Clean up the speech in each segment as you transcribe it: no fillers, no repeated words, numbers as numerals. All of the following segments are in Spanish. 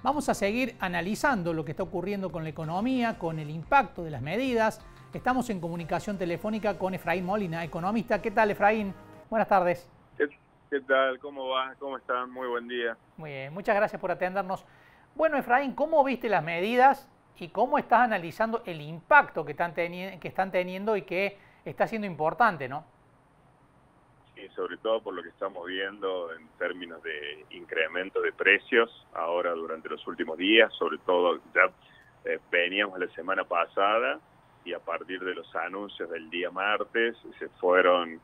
Vamos a seguir analizando lo que está ocurriendo con la economía, con el impacto de las medidas. Estamos en comunicación telefónica con Efraín Molina, economista. ¿Qué tal, Efraín? Buenas tardes. ¿Qué tal? ¿Cómo va? ¿Cómo están? Muy buen día. Muy bien, muchas gracias por atendernos. Bueno, Efraín, ¿cómo viste las medidas y cómo estás analizando el impacto que están teniendo y que está siendo importante, ¿no? Sí, sobre todo por lo que estamos viendo en términos de incremento de precios ahora durante los últimos días, sobre todo ya veníamos la semana pasada y a partir de los anuncios del día martes se fueron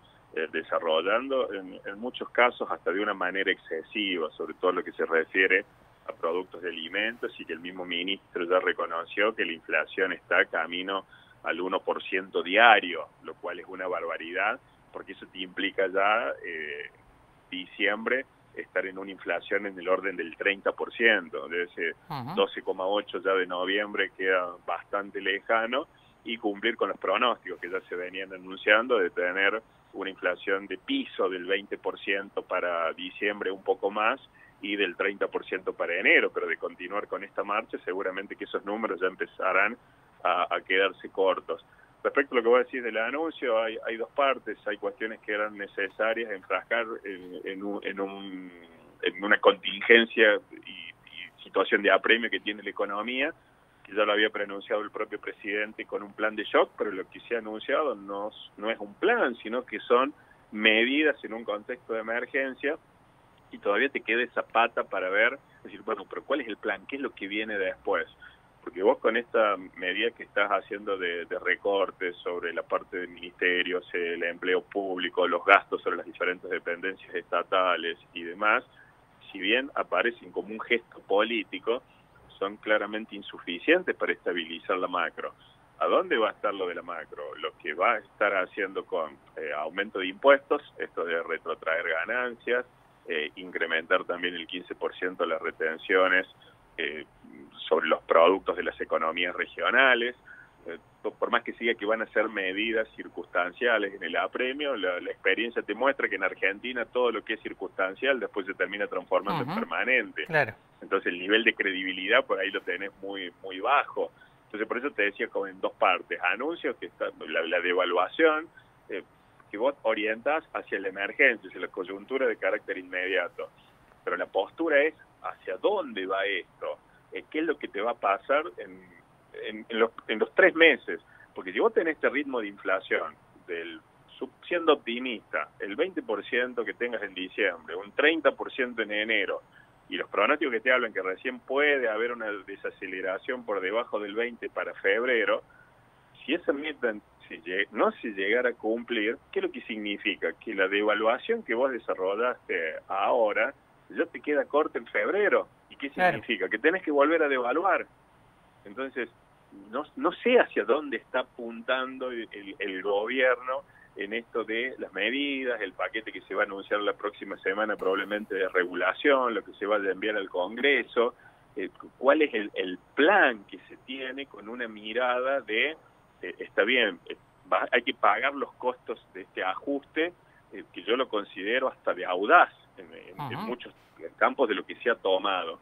desarrollando en muchos casos hasta de una manera excesiva, sobre todo lo que se refiere a productos de alimentos, y que el mismo ministro ya reconoció que la inflación está camino al 1% diario, lo cual es una barbaridad, porque eso te implica ya diciembre estar en una inflación en el orden del 30%, de ese 12,8 ya de noviembre queda bastante lejano, y cumplir con los pronósticos que ya se venían anunciando de tener una inflación de piso del 20% para diciembre, un poco más, y del 30% para enero, pero de continuar con esta marcha seguramente que esos números ya empezarán a quedarse cortos. Respecto a lo que vos decís del anuncio, hay dos partes. Hay cuestiones que eran necesarias enfrascar en una contingencia y situación de apremio que tiene la economía, que ya lo había pronunciado el propio presidente con un plan de shock, pero lo que se ha anunciado no es un plan, sino que son medidas en un contexto de emergencia, y todavía te queda esa pata para ver, decir, bueno, pero ¿cuál es el plan? ¿Qué es lo que viene después? Porque vos con esta medida que estás haciendo de recortes sobre la parte de ministerios, el empleo público, los gastos sobre las diferentes dependencias estatales y demás, si bien aparecen como un gesto político, son claramente insuficientes para estabilizar la macro. ¿A dónde va a estar lo de la macro? Lo que va a estar haciendo con aumento de impuestos, esto de retrotraer ganancias, incrementar también el 15% las retenciones sobre los productos de las economías regionales, por más que siga que van a ser medidas circunstanciales en el apremio, la experiencia te muestra que en Argentina todo lo que es circunstancial después se termina transformando en permanente. Claro. Entonces el nivel de credibilidad por ahí lo tenés muy bajo. Entonces por eso te decía como en dos partes, anuncios, que está la devaluación, que vos orientás hacia la emergencia, hacia la coyuntura de carácter inmediato, pero la postura es hacia dónde va esto, qué es lo que te va a pasar en los 3 meses, porque si vos tenés este ritmo de inflación, siendo optimista, el 20% que tengas en diciembre, un 30% en enero, y los pronósticos que te hablan que recién puede haber una desaceleración por debajo del 20 para febrero, si esa meta no se llegara a cumplir, ¿qué es lo que significa? Que la devaluación que vos desarrollaste ahora ya te queda corta en febrero. ¿Y qué significa? Claro. Que tenés que volver a devaluar. Entonces, no sé hacia dónde está apuntando el gobierno en esto de las medidas, el paquete que se va a anunciar la próxima semana probablemente de regulación, lo que se vaya a enviar al Congreso, cuál es el plan que se tiene con una mirada de, está bien, hay que pagar los costos de este ajuste, que yo lo considero hasta de audaz en muchos campos de lo que se ha tomado.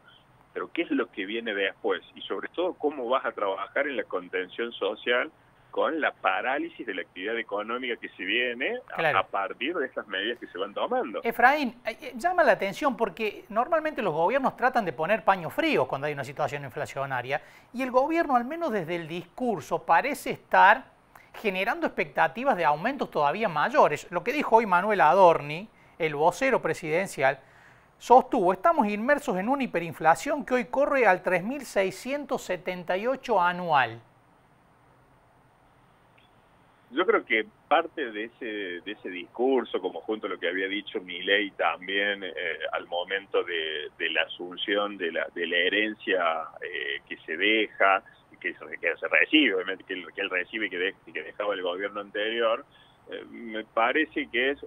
Pero ¿qué es lo que viene después? Y sobre todo, ¿cómo vas a trabajar en la contención social con la parálisis de la actividad económica que se viene a partir de estas medidas que se van tomando? Efraín, llama la atención porque normalmente los gobiernos tratan de poner paños fríos cuando hay una situación inflacionaria, y el gobierno, al menos desde el discurso, parece estar generando expectativas de aumentos todavía mayores. Lo que dijo hoy Manuel Adorni, el vocero presidencial, sostuvo: estamos inmersos en una hiperinflación que hoy corre al 3.678 anual. Yo creo que parte de ese discurso, como junto a lo que había dicho Milei también al momento de la asunción de la herencia que se deja, que se recibe, obviamente, que él recibe y que dejaba el gobierno anterior, me parece que es,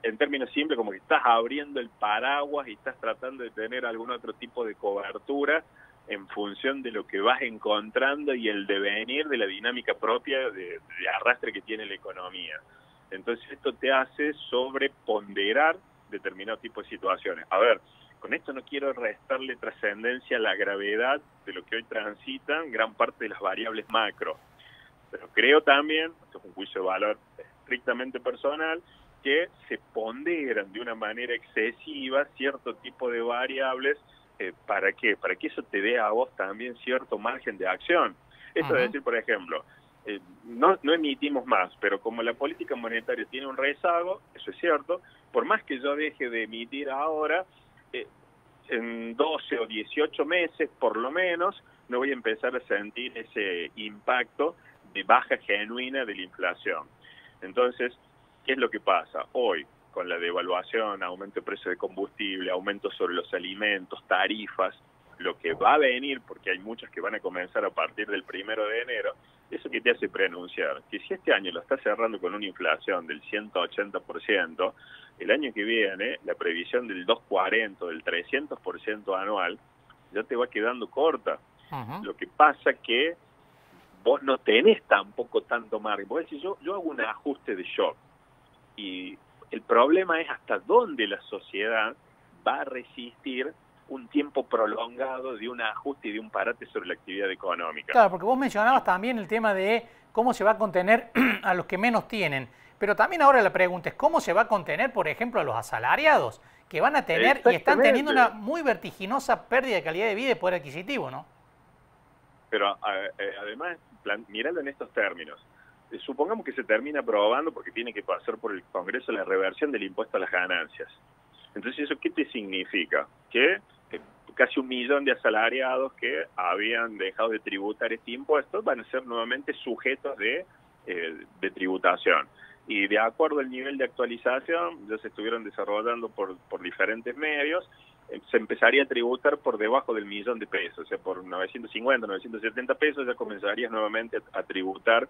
en términos simples, como que estás abriendo el paraguas y estás tratando de tener algún otro tipo de cobertura en función de lo que vas encontrando y el devenir de la dinámica propia de arrastre que tiene la economía. Entonces esto te hace sobreponderar determinado tipo de situaciones. A ver, Con esto no quiero restarle trascendencia a la gravedad de lo que hoy transitan gran parte de las variables macro. Pero creo también, esto es un juicio de valor estrictamente personal, que se ponderan de una manera excesiva cierto tipo de variables. ¿Para qué? Para que eso te dé a vos también cierto margen de acción. Esto es decir, por ejemplo, no emitimos más, pero como la política monetaria tiene un rezago, eso es cierto, por más que yo deje de emitir ahora, en 12 o 18 meses, por lo menos, no voy a empezar a sentir ese impacto de baja genuina de la inflación. Entonces, ¿qué es lo que pasa? Hoy, con la devaluación, aumento de precio de combustible, aumento sobre los alimentos, tarifas, lo que va a venir, porque hay muchas que van a comenzar a partir del 1 de enero, eso que te hace preanunciar, que si este año lo está cerrando con una inflación del 180%, el año que viene, la previsión del 240%, del 300% anual, ya te va quedando corta. Lo que pasa que vos no tenés tampoco tanto margen. Vos decís, yo hago un ajuste de shock. Y el problema es hasta dónde la sociedad va a resistir un tiempo prolongado de un ajuste y de un parate sobre la actividad económica. Claro, porque vos mencionabas también el tema de cómo se va a contener a los que menos tienen. Pero también ahora la pregunta es cómo se va a contener, por ejemplo, a los asalariados, que van a tener y están teniendo una muy vertiginosa pérdida de calidad de vida y poder adquisitivo, ¿no? Pero además, mirando en estos términos, supongamos que se termina aprobando, porque tiene que pasar por el Congreso, la reversión del impuesto a las ganancias. Entonces, ¿eso qué te significa? Que casi 1 millón de asalariados que habían dejado de tributar este impuesto van a ser nuevamente sujetos de tributación. Y de acuerdo al nivel de actualización, ya se estuvieron desarrollando por diferentes medios, se empezaría a tributar por debajo del 1.000.000 de pesos, o sea, por 950, 970 pesos ya comenzarías nuevamente a tributar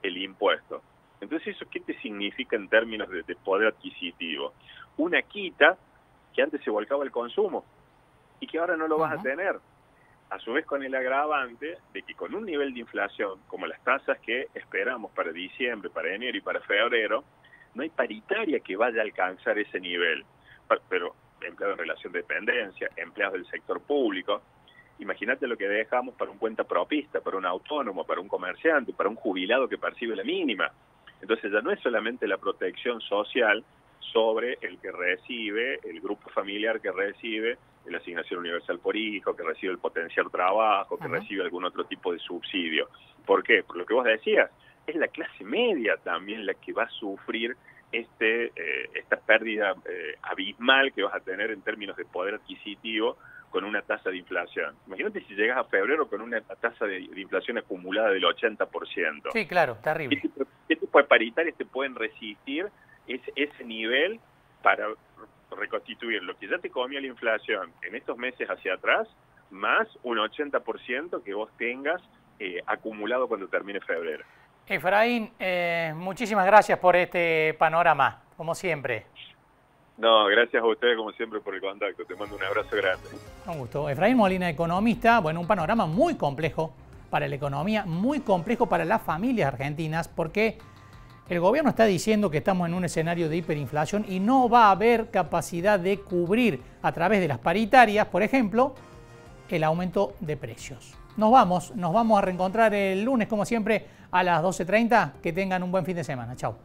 el impuesto. Entonces, ¿eso qué te significa en términos de poder adquisitivo? Una quita que antes se volcaba al consumo y que ahora no lo vas a tener. A su vez, con el agravante de que con un nivel de inflación como las tasas que esperamos para diciembre, para enero y para febrero, no hay paritaria que vaya a alcanzar ese nivel. Pero empleados en relación de dependencia, empleados del sector público, imagínate lo que dejamos para un cuentapropista, para un autónomo, para un comerciante, para un jubilado que percibe la mínima. Entonces ya no es solamente la protección social sobre el que recibe, el grupo familiar que recibe la asignación universal por hijo, que recibe el potencial trabajo, que recibe algún otro tipo de subsidio. ¿Por qué? Por lo que vos decías, es la clase media también la que va a sufrir esta pérdida abismal que vas a tener en términos de poder adquisitivo con una tasa de inflación. Imagínate si llegas a febrero con una tasa de inflación acumulada del 80%. Sí, claro, terrible. ¿Qué tipo de paritarias te pueden resistir ese nivel para reconstituir lo que ya te comía la inflación en estos meses hacia atrás, más un 80% que vos tengas acumulado cuando termine febrero? Efraín, muchísimas gracias por este panorama, como siempre. No, gracias a ustedes como siempre por el contacto. Te mando un abrazo grande. Un gusto. Efraín Molina, economista. Bueno, un panorama muy complejo para la economía, muy complejo para las familias argentinas, porque el gobierno está diciendo que estamos en un escenario de hiperinflación y no va a haber capacidad de cubrir a través de las paritarias, por ejemplo, el aumento de precios. Nos vamos a reencontrar el lunes, como siempre, a las 12:30. Que tengan un buen fin de semana. Chau.